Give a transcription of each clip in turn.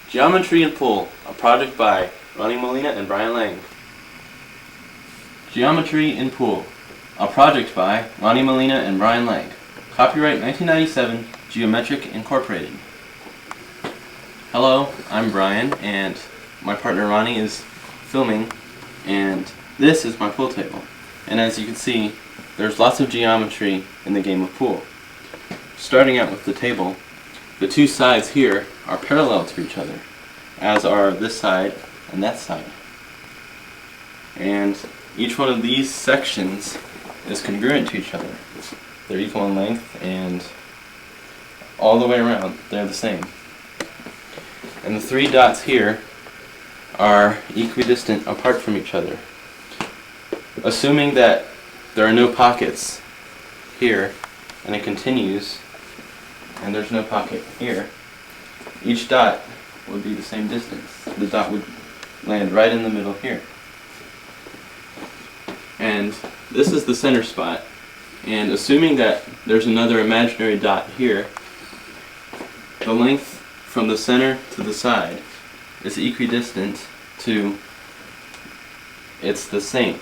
Geometry in Pool, a project by Ronnie Molina and Brian Lange. Geometry in Pool, a project by Ronnie Molina and Brian Lange. Copyright 1997, Geometric Incorporated. Hello, I'm Brian, and my partner Ronnie is filming, and this is my pool table. And as you can see, there's lots of geometry in the game of pool. Starting out with the table, the two sides here are parallel to each other, as are this side and that side. And each one of these sections is congruent to each other. They're equal in length, and all the way around they're the same. And the three dots here are equidistant apart from each other. Assuming that there are no pockets here, and it continues, and there's no pocket here, each dot would be the same distance. The dot would land right in the middle here. And this is the center spot, and assuming that there's another imaginary dot here, the length from the center to the side is equidistant to, it's the same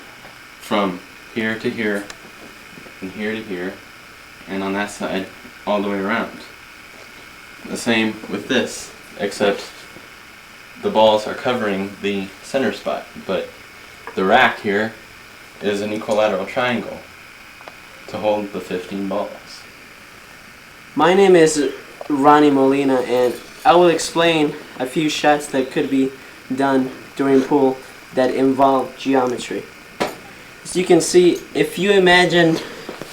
from here to here and here to here, and on that side all the way around. The same with this, except the balls are covering the center spot, but the rack here is an equilateral triangle to hold the 15 balls. My name is Ronnie Molina, and I will explain a few shots that could be done during pool that involve geometry. As you can see, if you imagine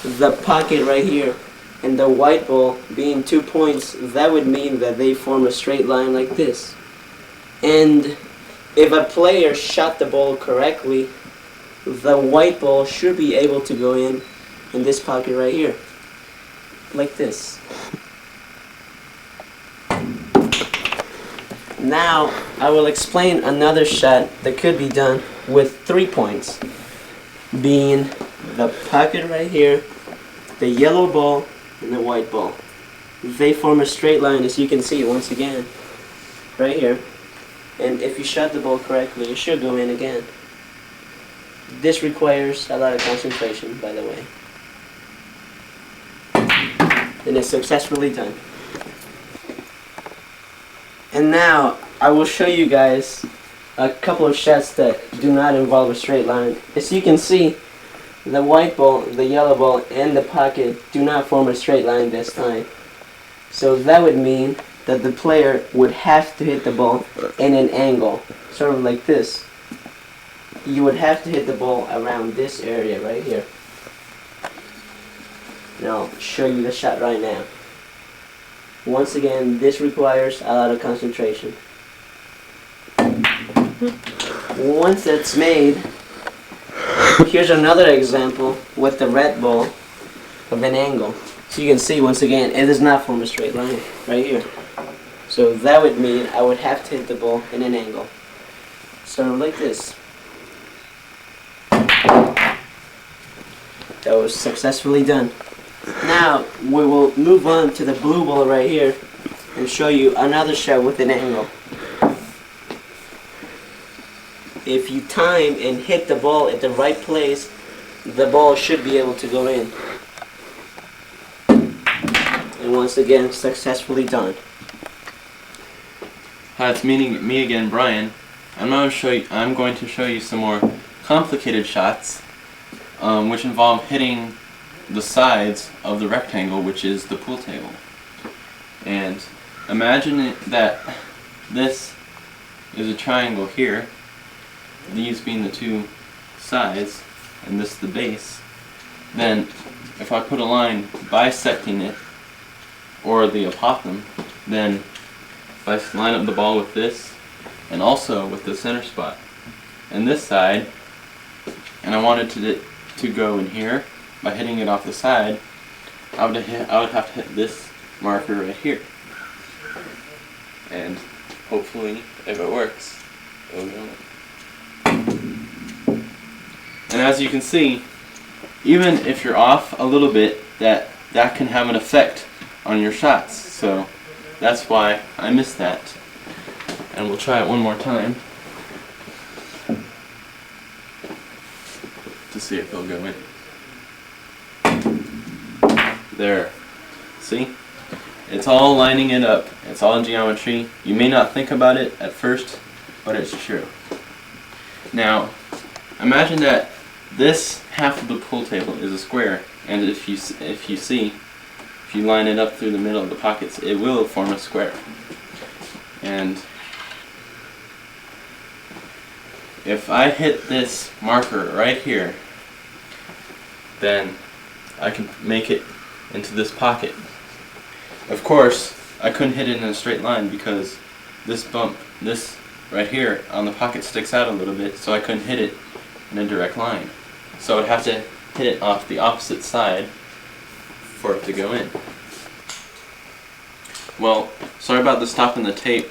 the pocket right here and the white ball being 2 points, that would mean that they form a straight line like this. And if a player shot the ball correctly, the white ball should be able to go in this pocket right here, like this. Now I will explain another shot that could be done with 3 points, being the pocket right here, the yellow ball, and the white ball. They form a straight line, as you can see once again, right here. And if you shot the ball correctly, it should go in again. This requires a lot of concentration, by the way. And it's successfully done. And now I will show you guys a couple of shots that do not involve a straight line. As you can see, the white ball, the yellow ball, and the pocket do not form a straight line this time. So that would mean that the player would have to hit the ball in an angle, sort of like this. You would have to hit the ball around this area right here. And I'll show you the shot right now. Once again, this requires a lot of concentration. Once that's made, here's another example with the red ball of an angle. So you can see once again, it does not form a straight line right here. So that would mean I would have to hit the ball in an angle, sort of like this. That was successfully done. Now we will move on to the blue ball right here and show you another shot with an angle. If you time and hit the ball at the right place, the ball should be able to go in. And once again, successfully done. Hi, it's me again, Brian. I'm going to show you some more complicated shots, which involve hitting the sides of the rectangle, which is the pool table. And imagine that this is a triangle here, these being the two sides, and this the base. Then if I put a line bisecting it, or the apothem, then if I line up the ball with this, and also with the center spot, and this side, and I wanted to go in here, by hitting it off the side, I would have to hit this marker right here. And hopefully, if it works, it will go in. And as you can see, even if you're off a little bit, that can have an effect on your shots. So that's why I missed that. And we'll try it one more time to see if it'll go in. There. See? It's all lining it up. It's all geometry. You may not think about it at first, but it's true. Now, imagine that this half of the pool table is a square, and if you line it up through the middle of the pockets, it will form a square. And if I hit this marker right here, then I can make it into this pocket. Of course, I couldn't hit it in a straight line because this right here on the pocket sticks out a little bit, so I couldn't hit it in a direct line. So I'd have to hit it off the opposite side for it to go in. Well, sorry about the stop in the tape.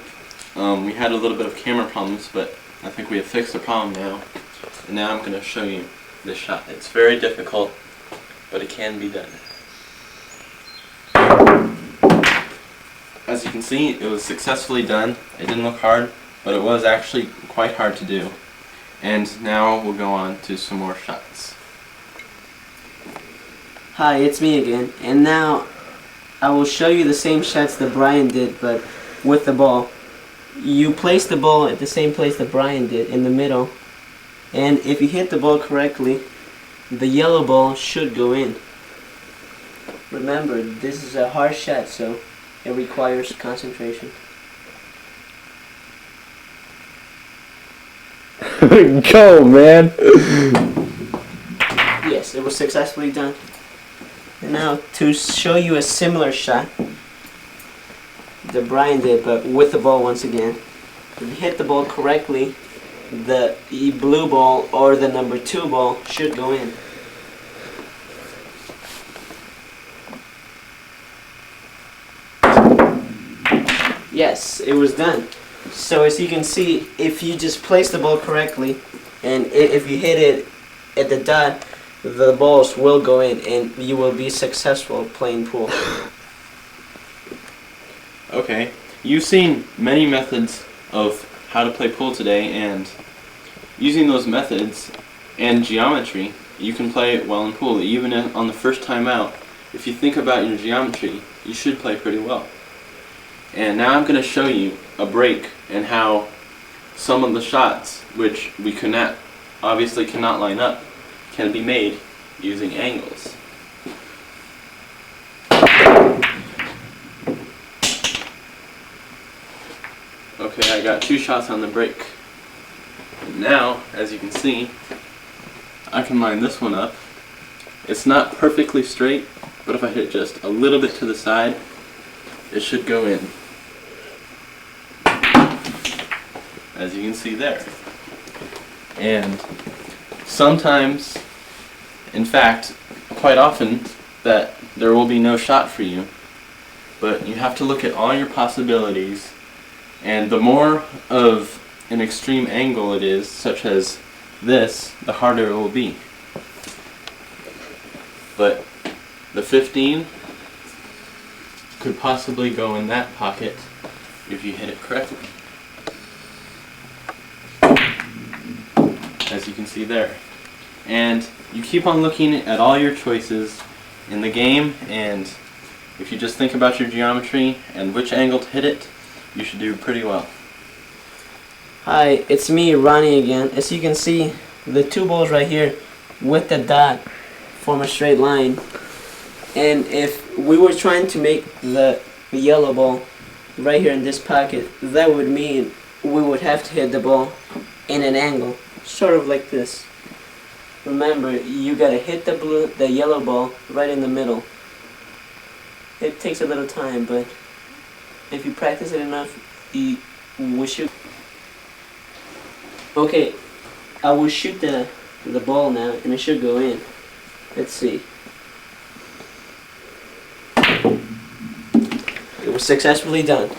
We had a little bit of camera problems, but I think we have fixed the problem now. And now I'm going to show you this shot. It's very difficult, but it can be done. As you can see, it was successfully done. It didn't look hard, but it was actually quite hard to do. And now we'll go on to some more shots. Hi, it's me again, and now I will show you the same shots that Brian did, but with the ball. You place the ball at the same place that Brian did, in the middle, and if you hit the ball correctly, the yellow ball should go in. Remember, this is a hard shot, so it requires concentration. Go, man! Yes, it was successfully done. And now, to show you a similar shot that Brian did, but with the ball once again. If you hit the ball correctly, the blue ball or the number 2 ball should go in. Yes, it was done. So as you can see, if you just place the ball correctly, and if you hit it at the dot, the balls will go in, and you will be successful playing pool. Okay, you've seen many methods of how to play pool today, and using those methods and geometry, you can play well in pool. Even on the first time out, if you think about your geometry, you should play pretty well. And now I'm going to show you a break and how some of the shots, which we obviously cannot line up, can be made using angles. Okay, I got 2 shots on the break. And now, as you can see, I can line this one up. It's not perfectly straight, but if I hit just a little bit to the side, it should go in. As you can see there. And sometimes, in fact, quite often, that there will be no shot for you, but you have to look at all your possibilities, and the more of an extreme angle it is, such as this, the harder it will be. But the 15 could possibly go in that pocket if you hit it correctly. As you can see there. And you keep on looking at all your choices in the game, and if you just think about your geometry and which angle to hit it, you should do pretty well. Hi, it's me, Ronnie again. As you can see, the 2 balls right here with the dot form a straight line. And if we were trying to make the yellow ball right here in this pocket, that would mean we would have to hit the ball in an angle, sort of like this. Remember, you gotta hit the yellow ball right in the middle. It takes a little time, but if you practice it enough, we should. Okay, I will shoot the ball now, and it should go in. Let's see. It was successfully done.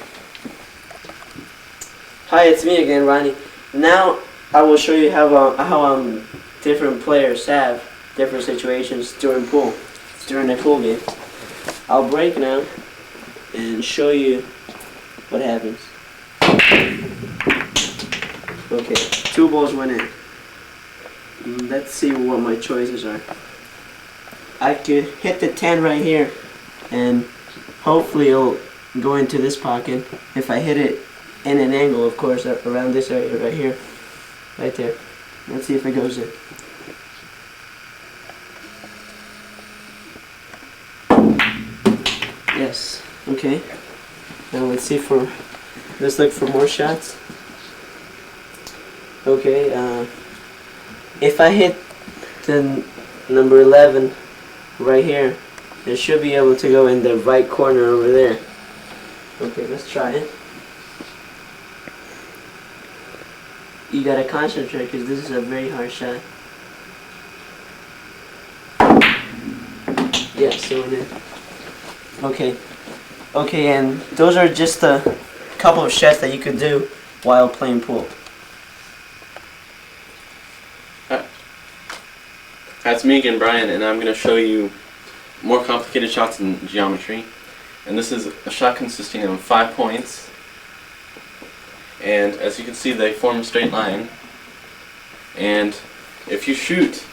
Hi, it's me again, Ronnie. Now I will show you how different players have different situations during a pool game. I'll break now and show you what happens. Okay, 2 balls went in. Let's see what my choices are. I could hit the 10 right here, and hopefully it'll go into this pocket. If I hit it in an angle, of course, around this area right here, right there. Let's see if it goes in. Yes. Okay. Now let's look for more shots. Okay. If I hit the number 11 right here, it should be able to go in the right corner over there. Okay, let's try it. You gotta concentrate because this is a very hard shot. Yes, it went in. Okay. Okay, and those are just a couple of shots that you could do while playing pool. That's me again, Brian, and I'm going to show you more complicated shots in geometry. And this is a shot consisting of 5 points. And as you can see, they form a straight line. And if you shoot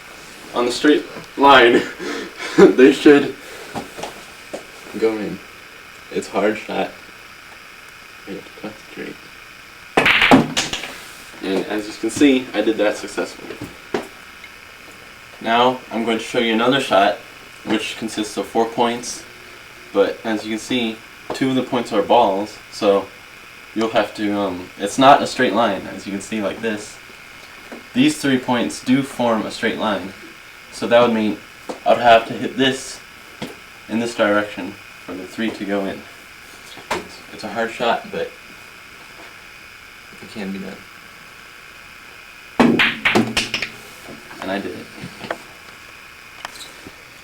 on the straight line, they should go in. It's a hard shot. You have to concentrate. And as you can see, I did that successfully. Now I'm going to show you another shot which consists of 4 points, but as you can see, 2 of the points are balls, so you'll have to, it's not a straight line, as you can see like this. These 3 points do form a straight line, so that would mean I'd have to hit this in this direction for the 3 to go in. It's a hard shot, but it can be done. And I did it.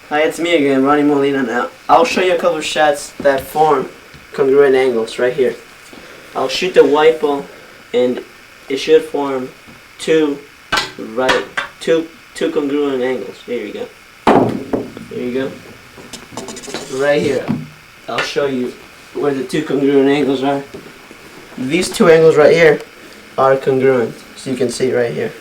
Hi, it's me again, Ronnie Molina. Now, I'll show you a couple of shots that form congruent angles right here. I'll shoot the white ball, and it should form two congruent angles. Here you go. Here you go. Right here. I'll show you where the 2 congruent angles are. These 2 angles right here are congruent, so you can see right here.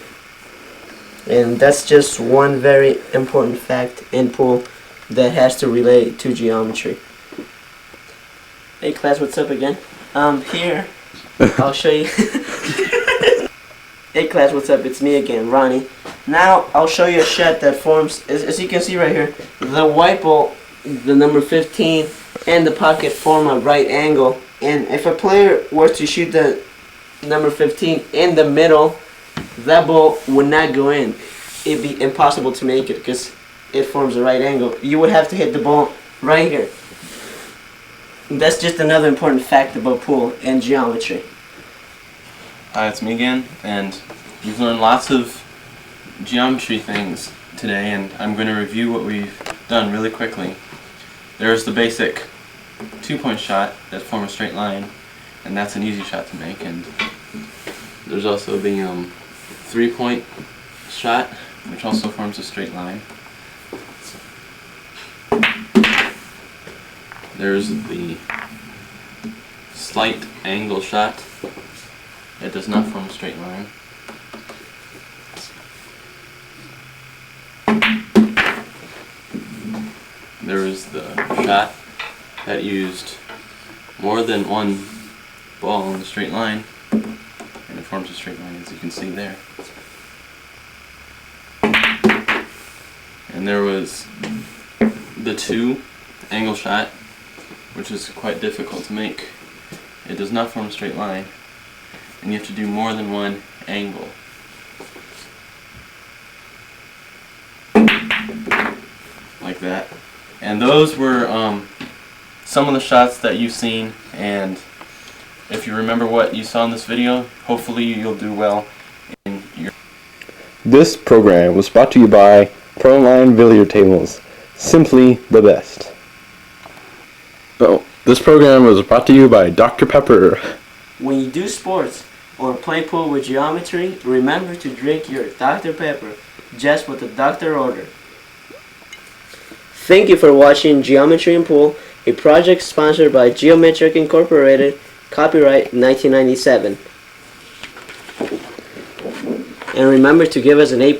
And that's just one very important fact in pool that has to relate to geometry. Hey class, what's up again? Here, I'll show you. Hey class, what's up? It's me again, Ronnie. Now, I'll show you a shot that forms, as you can see right here, the white ball, the number 15, and the pocket form a right angle. And if a player were to shoot the number 15 in the middle, that ball would not go in. It'd be impossible to make it because it forms a right angle. You would have to hit the ball right here. And that's just another important fact about pool and geometry. Hi, it's me again, and we've learned lots of geometry things today, and I'm going to review what we've done really quickly. There's the basic 2-point shot that form a straight line, and that's an easy shot to make. And there's also the 3-point shot, which also forms a straight line. There's the slight angle shot. It does not form a straight line. There is the shot that used more than one ball in the straight line, and it forms a straight line, as you can see there. And there was the 2 angle shot, which is quite difficult to make. It does not form a straight line, and you have to do more than one angle. Like that. And those were some of the shots that you've seen, and if you remember what you saw in this video, hopefully you'll do well in your... This program was brought to you by Proline Billiard Tables. Simply the best. Oh, this program was brought to you by Dr. Pepper. When you do sports or play pool with geometry, remember to drink your Dr. Pepper, just what the doctor ordered. Thank you for watching Geometry in Pool, a project sponsored by Geometric Incorporated, copyright 1997. And remember to give us an A+.